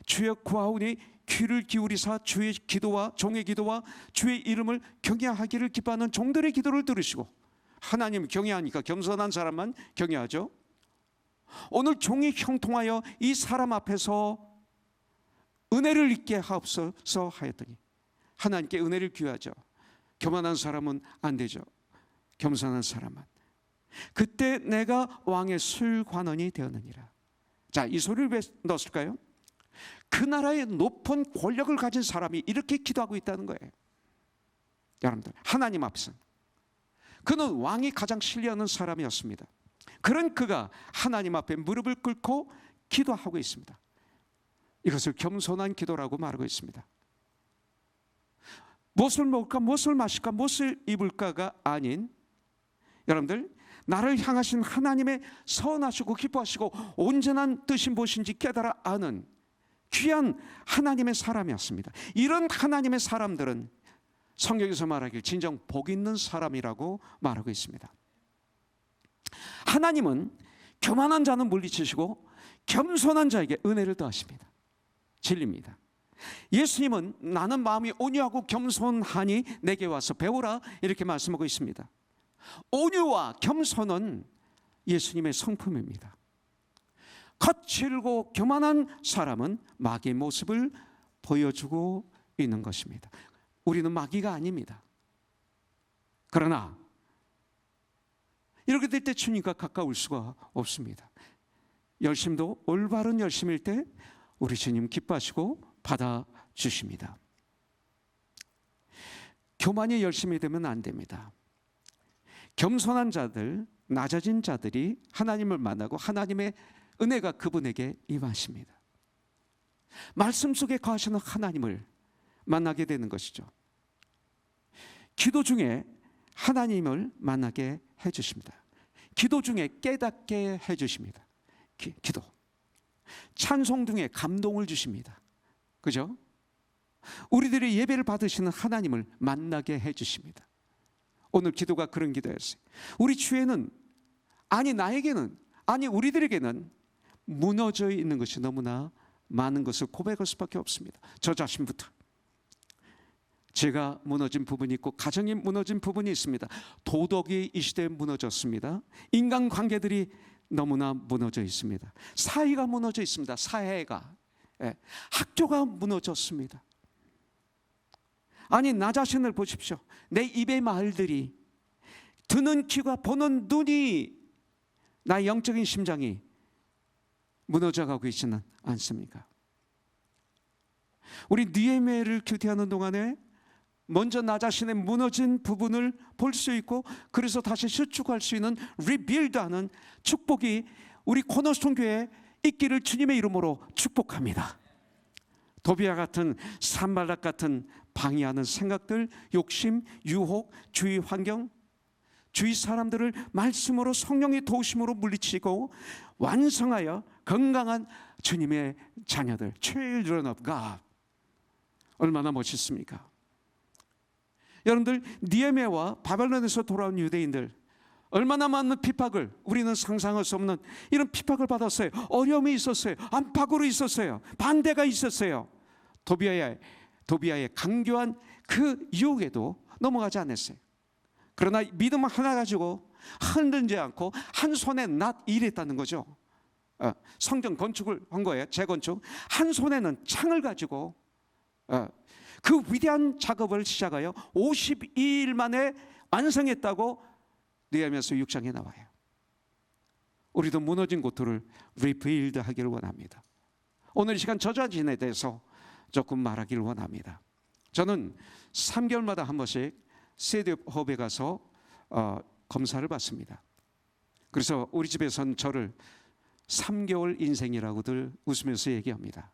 주여 구하오니 귀를 기울이사 주의 기도와 종의 기도와 주의 이름을 경외하기를 기뻐하는 종들의 기도를 들으시고, 하나님 경외하니까 겸손한 사람만 경외하죠. 오늘 종이 형통하여 이 사람 앞에서 은혜를 잊게 하옵소서 하였더니, 하나님께 은혜를 구하죠. 교만한 사람은 안 되죠. 겸손한 사람은. 그때 내가 왕의 술관원이 되었느니라. 자, 이 소리를 왜 넣었을까요? 그 나라의 높은 권력을 가진 사람이 이렇게 기도하고 있다는 거예요. 여러분들, 하나님 앞에서는 그는 왕이 가장 신뢰하는 사람이었습니다. 그런 그가 하나님 앞에 무릎을 꿇고 기도하고 있습니다. 이것을 겸손한 기도라고 말하고 있습니다. 무엇을 먹을까, 무엇을 마실까, 무엇을 입을까가 아닌, 여러분들, 나를 향하신 하나님의 선하시고 기뻐하시고 온전한 뜻이 무엇인지 깨달아 아는 귀한 하나님의 사람이었습니다. 이런 하나님의 사람들은 성경에서 말하길 진정 복 있는 사람이라고 말하고 있습니다. 하나님은 교만한 자는 물리치시고 겸손한 자에게 은혜를 더하십니다. 진리입니다. 예수님은 나는 마음이 온유하고 겸손하니 내게 와서 배우라 이렇게 말씀하고 있습니다. 온유와 겸손은 예수님의 성품입니다. 거칠고 교만한 사람은 마귀의 모습을 보여주고 있는 것입니다. 우리는 마귀가 아닙니다. 그러나 이렇게 될 때 주님과 가까울 수가 없습니다. 열심도 올바른 열심일 때 우리 주님 기뻐하시고 받아주십니다. 교만이 열심이 되면 안 됩니다. 겸손한 자들, 낮아진 자들이 하나님을 만나고 하나님의 은혜가 그분에게 임하십니다. 말씀 속에 거하시는 하나님을 만나게 되는 것이죠. 기도 중에 하나님을 만나게 해주십니다. 기도 중에 깨닫게 해주십니다. 기도. 찬송 중에 감동을 주십니다. 그죠? 우리들의 예배를 받으시는 하나님을 만나게 해주십니다. 오늘 기도가 그런 기도였어요. 우리 주에는, 아니 나에게는, 아니 우리들에게는 무너져 있는 것이 너무나 많은 것을 고백할 수밖에 없습니다. 저 자신부터. 제가 무너진 부분이 있고 가정이 무너진 부분이 있습니다. 도덕이 이 시대에 무너졌습니다. 인간관계들이 너무나 무너져 있습니다. 사회가 무너져 있습니다. 사회가. 학교가 무너졌습니다. 아니 나 자신을 보십시오. 내 입의 말들이, 듣는 귀가, 보는 눈이, 나의 영적인 심장이 무너져가고 있지는 않습니까? 우리 느헤미야를 교대하는 동안에 먼저 나 자신의 무너진 부분을 볼 수 있고, 그래서 다시 수축할 수 있는 리빌드하는 축복이 우리 코너스톤 교회에 있기를 주님의 이름으로 축복합니다. 도비아 같은, 산발락 같은 방해하는 생각들, 욕심, 유혹, 주위 환경, 주위 사람들을 말씀으로, 성령의 도우심으로 물리치고 완성하여 건강한 주님의 자녀들, Children of God. 얼마나 멋있습니까? 여러분들, 느헤미야와 바벨론에서 돌아온 유대인들, 얼마나 많은 핍박을, 우리는 상상할 수 없는 이런 핍박을 받았어요. 어려움이 있었어요. 안팎으로 있었어요. 반대가 있었어요. 도비아의 강교한 그 유혹에도 넘어가지 않았어요. 그러나 믿음 하나 가지고 흔들지 않고 한 손에 낫 일했다는 거죠. 성전 건축을 한 거예요. 재건축. 한 손에는 창을 가지고 그 위대한 작업을 시작하여 52일 만에 완성했다고 느헤미야서 6장에 나와요. 우리도 무너진 곳들을 리빌드 하기를 원합니다. 오늘 이 시간 저 자신에 대해서 조금 말하기를 원합니다. 저는 3개월마다 한 번씩 세드홉에 가서 검사를 받습니다. 그래서 우리 집에서는 저를 3개월 인생이라고들 웃으면서 얘기합니다.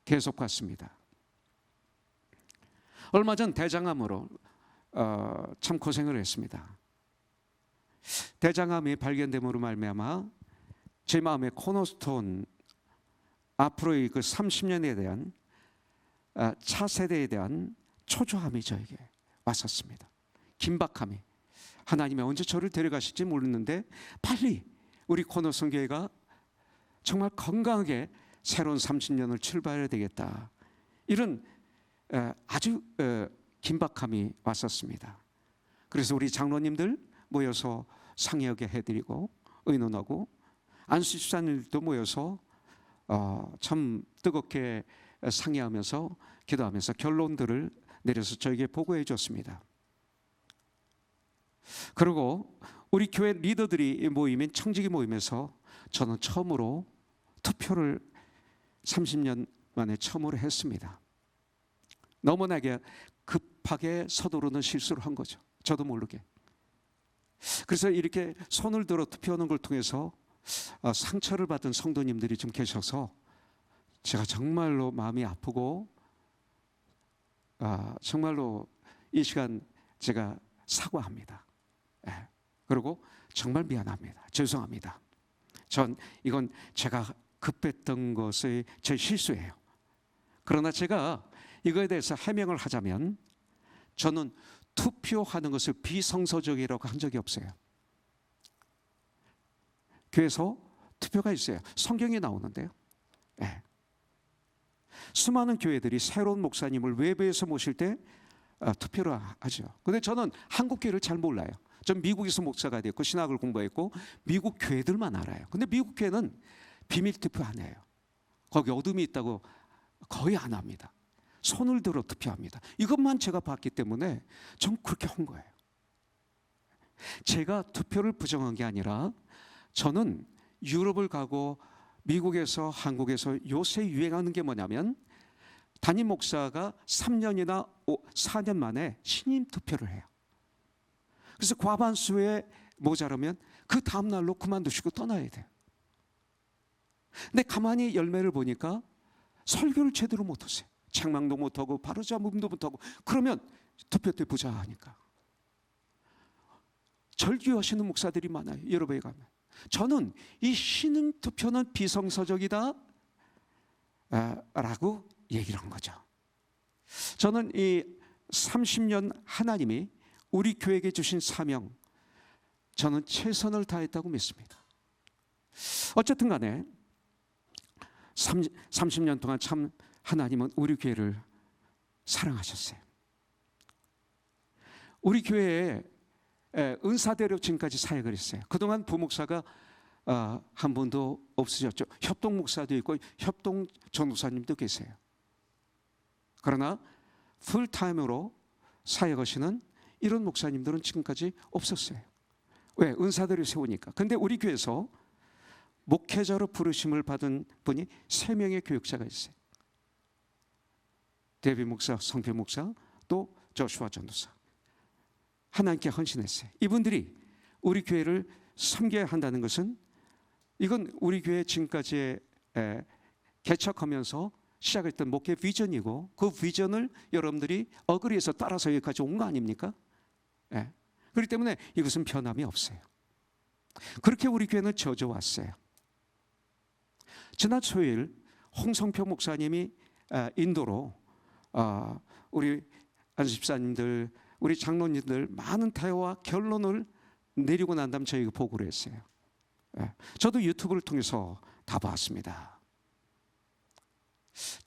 계속 갔습니다. 얼마 전 대장암으로 참 고생을 했습니다. 대장암이 발견됨으로 말미암아 제 마음에 코너스톤, 앞으로의 그 30년에 대한 차세대에 대한 초조함이 저에게 왔었습니다. 긴박함이. 하나님이 언제 저를 데려가실지 모르는데 빨리 우리 코너스톤 교회가 정말 건강하게 새로운 30년을 출발해야 되겠다. 이런 아주 긴박함이 왔었습니다. 그래서 우리 장로님들 모여서 상의하게 해드리고 의논하고, 안수 집사님들도 모여서 참 뜨겁게 상의하면서 기도하면서 결론들을 내려서 저에게 보고해 줬습니다. 그리고 우리 교회 리더들이 모이면 청지기 모임에서 저는 처음으로 투표를 30년 만에 처음으로 했습니다. 너무나게 급하게 서두르는 실수를 한 거죠. 저도 모르게. 그래서 이렇게 손을 들어 투표하는 걸 통해서 상처를 받은 성도님들이 좀 계셔서 제가 정말로 마음이 아프고 정말로 이 시간 제가 사과합니다. 그리고 정말 미안합니다. 죄송합니다. 이건 제가 급했던 것의 제 실수예요. 그러나 제가 이거에 대해서 해명을 하자면, 저는 투표하는 것을 비성서적이라고 한 적이 없어요. 교회에서 투표가 있어요. 성경에 나오는데요. 수많은 교회들이 새로운 목사님을 외부에서 모실 때 투표를 하죠. 그런데 저는 한국 교회를 잘 몰라요. 전 미국에서 목사가 됐고 신학을 공부했고 미국 교회들만 알아요. 근데 미국 교회는 비밀 투표 안 해요. 거기 어둠이 있다고 거의 안 합니다. 손을 들어 투표합니다. 이것만 제가 봤기 때문에 좀 그렇게 한 거예요. 제가 투표를 부정한 게 아니라, 저는 유럽을 가고 미국에서, 한국에서 요새 유행하는 게 뭐냐면, 담임 목사가 3년이나 4년 만에 신임 투표를 해요. 그래서 과반수에 모자라면 그 다음 날로 그만두시고 떠나야 돼요. 근데 가만히 열매를 보니까 설교를 제대로 못하세요. 책망도 못하고 바로잡음도 못하고. 그러면 투표 때 보자 하니까. 절규하시는 목사들이 많아요. 여러분에 가면. 저는 이 신흥 투표는 비성서적이다 라고 얘기를 한 거죠. 저는 이 30년 하나님이 우리 교회에게 주신 사명, 저는 최선을 다했다고 믿습니다. 어쨌든 간에 30년 동안 참 하나님은 우리 교회를 사랑하셨어요. 우리 교회에 은사대로 지금까지 사역을 했어요. 그동안 부목사가 한 분도 없으셨죠. 협동목사도 있고 협동 전도사님도 계세요. 그러나 풀타임으로 사역하시는 이런 목사님들은 지금까지 없었어요. 왜? 은사대를 세우니까. 근데 우리 교회에서 목회자로 부르심을 받은 분이 3명의 교육자가 있어요. 데비 목사, 성필 목사, 또 조슈아 전도사. 하나님께 헌신했어요. 이분들이 우리 교회를 섬겨야 한다는 것은 이건 우리 교회 지금까지 개척하면서 시작했던 목회 비전이고 그 비전을 여러분들이 어그리에서 따라서 여기까지 온 거 아닙니까? 예. 그렇기 때문에 이것은 변함이 없어요. 그렇게 우리 교회는 져져왔어요. 지난 토요일 홍성표 목사님이 인도로 우리 안수집사님들, 우리 장로님들 많은 대화와 결론을 내리고 난 다음 저희가 보고를 했어요. 저도 유튜브를 통해서 다 봤습니다.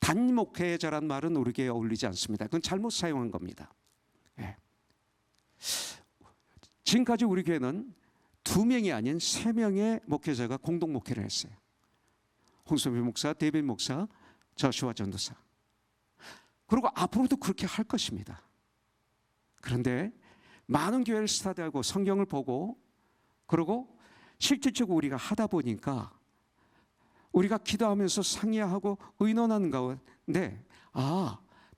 단목회자란 말은 우리 교회에 어울리지 않습니다. 그건 잘못 사용한 겁니다. 지금까지 우리 교회는 2명이 아닌 3명의 목회자가 공동 목회를 했어요. 홍성필 목사, 데빈 목사, 조슈아 전도사. 그리고 앞으로도 그렇게 할 것입니다. 그런데 많은 교회를 스타디하고 성경을 보고 그리고 실질적으로 우리가 하다 보니까 우리가 기도하면서 상의하고 의논하는 가운데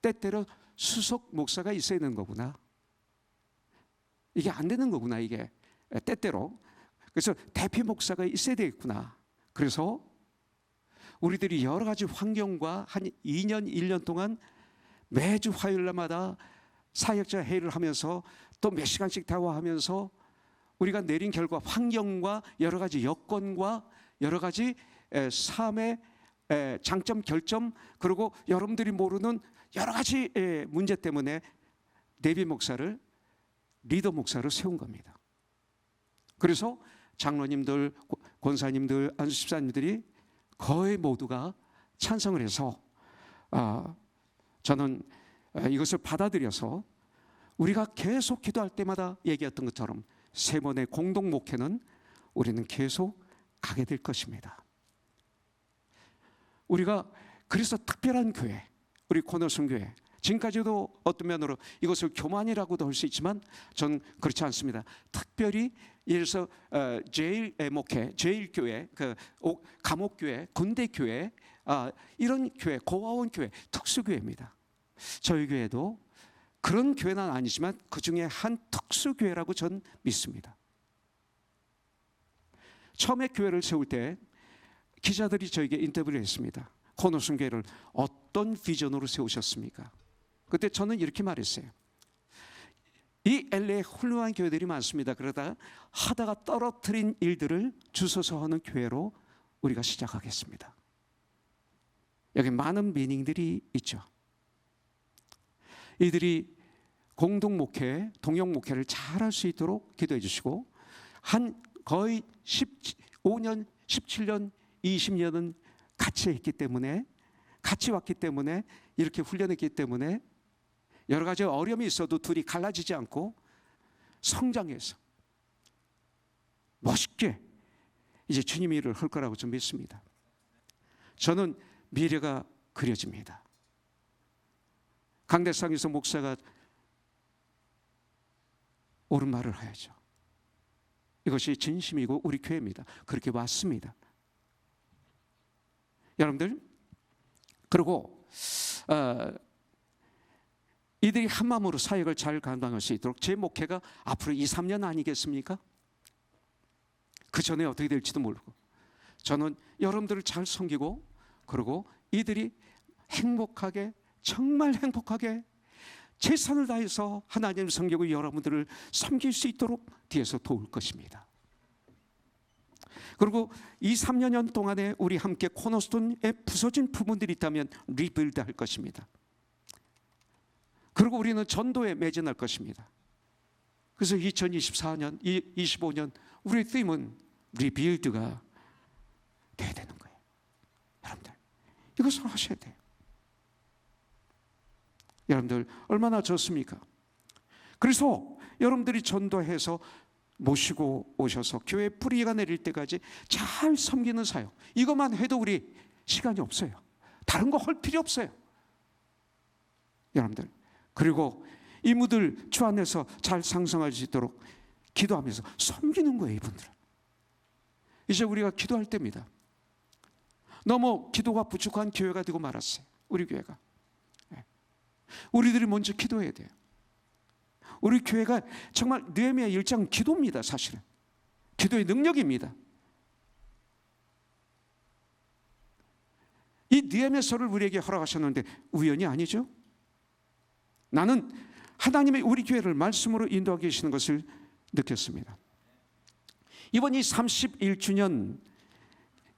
때때로 수석 목사가 있어야 되는 거구나. 이게 안 되는 거구나. 이게 때때로. 그래서 대표 목사가 있어야 되겠구나. 그래서 우리들이 여러 가지 환경과 한 2년, 1년 동안 매주 화요일마다 사역자 회의를 하면서 또 몇 시간씩 대화하면서 우리가 내린 결과 환경과 여러 가지 여건과 여러 가지 삶의 장점, 결점 그리고 여러분들이 모르는 여러 가지 문제 때문에 내비 목사를 리더 목사로 세운 겁니다. 그래서 장로님들, 권사님들, 안수집사님들이 거의 모두가 찬성을 해서 저는 이것을 받아들여서 우리가 계속 기도할 때마다 얘기했던 것처럼 3번의 공동 목회는 우리는 계속 가게 될 것입니다. 우리가 그래서 특별한 교회, 우리 코너슨 교회, 지금까지도 어떤 면으로 이것을 교만이라고도 할 수 있지만 저는 그렇지 않습니다. 특별히 예를 들어서 제일 목회, 제일 교회, 감옥 교회, 군대 교회, 이런 교회, 고아원 교회, 특수 교회입니다. 저희 교회도 그런 교회는 아니지만 그 중에 한 특수 교회라고 저는 믿습니다. 처음에 교회를 세울 때 기자들이 저에게 인터뷰를 했습니다. 코너슨 교회를 어떤 비전으로 세우셨습니까? 그때 저는 이렇게 말했어요. 이 LA에 훌륭한 교회들이 많습니다. 그러다 하다가 떨어뜨린 일들을 주워서 하는 교회로 우리가 시작하겠습니다. 여기 많은 미닝들이 있죠. 이들이 공동 목회, 동역 목회를 잘 할 수 있도록 기도해 주시고 한 거의 15년, 17년, 20년은 같이 했기 때문에 같이 왔기 때문에 이렇게 훈련했기 때문에 여러 가지 어려움이 있어도 둘이 갈라지지 않고 성장해서 멋있게 이제 주님 일을 할 거라고 좀 믿습니다. 저는 미래가 그려집니다. 강대상에서 목사가 옳은 말을 해야죠. 이것이 진심이고 우리 교회입니다. 그렇게 왔습니다. 여러분들 그리고 이들이 한 마음으로 사역을 잘 감당할 수 있도록 제 목회가 앞으로 2, 3년 아니겠습니까? 그 전에 어떻게 될지도 모르고 저는 여러분들을 잘 섬기고 그리고 이들이 행복하게 정말 행복하게 최선을 다해서 하나님을 섬기고 여러분들을 섬길 수 있도록 뒤에서 도울 것입니다. 그리고 2, 3년 동안에 우리 함께 코너스톤에 부서진 부분들이 있다면 리빌드 할 것입니다. 그리고 우리는 전도에 매진할 것입니다. 그래서 2024년, 25년 우리의 팀은 리빌드가 돼야 되는 거예요. 여러분들 이것을 하셔야 돼요. 여러분들 얼마나 좋습니까? 그래서 여러분들이 전도해서 모시고 오셔서 교회 뿌리가 내릴 때까지 잘 섬기는 사역, 이것만 해도 우리 시간이 없어요. 다른 거 할 필요 없어요. 여러분들 그리고 이무들 주 안에서 잘 상승할 수 있도록 기도하면서 섬기는 거예요. 이분들은 이제 우리가 기도할 때입니다. 너무 기도가 부족한 교회가 되고 말았어요. 우리 교회가. 우리들이 먼저 기도해야 돼요. 우리 교회가 정말 느헤미야 1장 기도입니다. 사실은 기도의 능력입니다. 이 느헤미야서를 우리에게 허락하셨는데 우연이 아니죠. 나는 하나님의 우리 교회를 말씀으로 인도하고 계시는 것을 느꼈습니다. 이번 이 31주년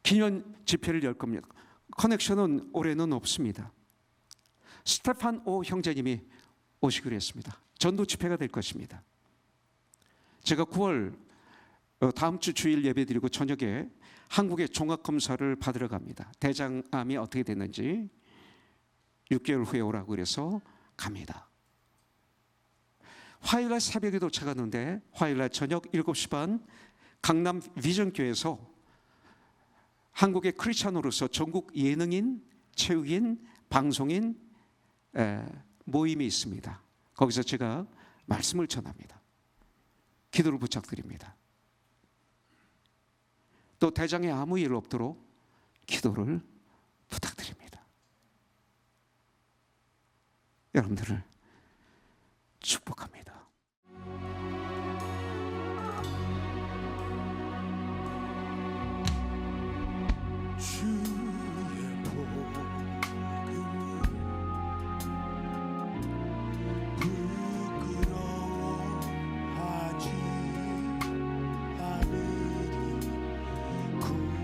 기념 집회를 열 겁니다. 커넥션은 올해는 없습니다. 스테판 오 형제님이 오시기로 했습니다. 전도 집회가 될 것입니다. 제가 9월 다음 주 주일 예배 드리고 저녁에 한국의 종합검사를 받으러 갑니다. 대장암이 어떻게 됐는지 6개월 후에 오라고 그래서 갑니다. 화요일날 새벽에 도착하는데 화요일날 저녁 7시 반 강남 비전교회에서 한국의 크리스찬으로서 전국 예능인, 체육인, 방송인 모임이 있습니다. 거기서 제가 말씀을 전합니다. 기도를 부탁드립니다. 또 대장에 아무 일 없도록 기도를 부탁드립니다. 여러분들을 축복합니다. 주의 복음을 부끄러워하지 않으리 구원하신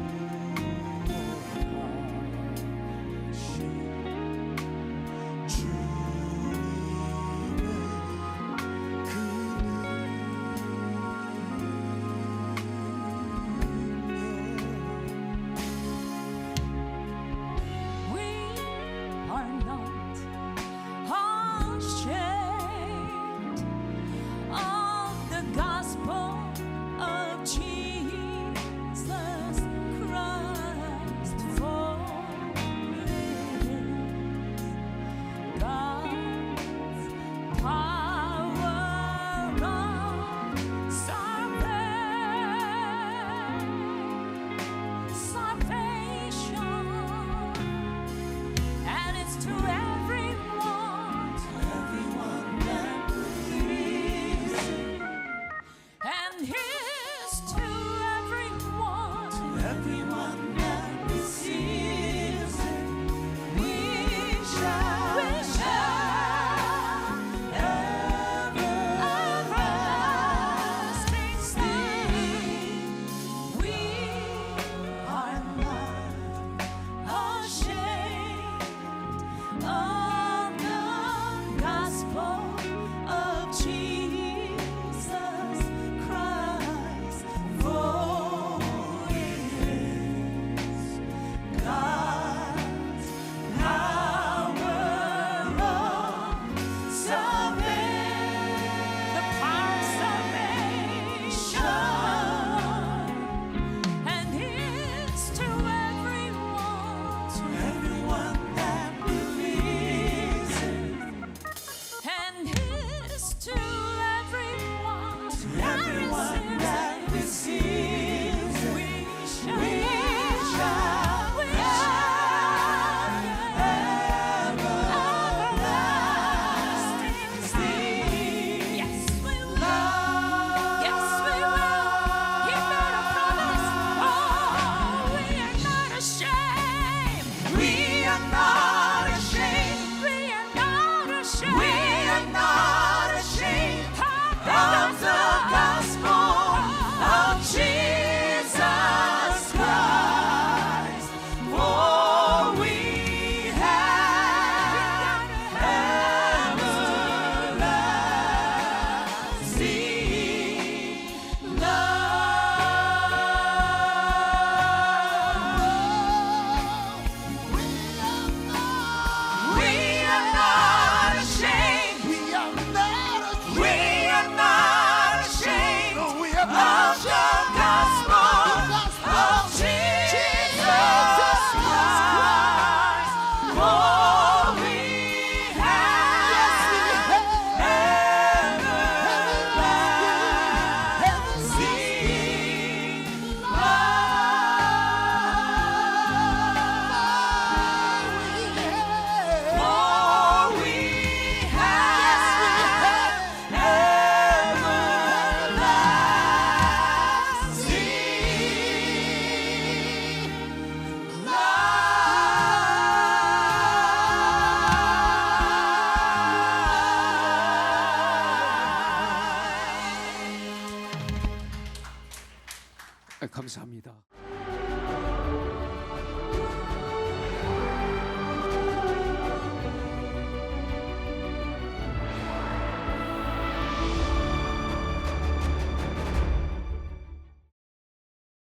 감사합니다.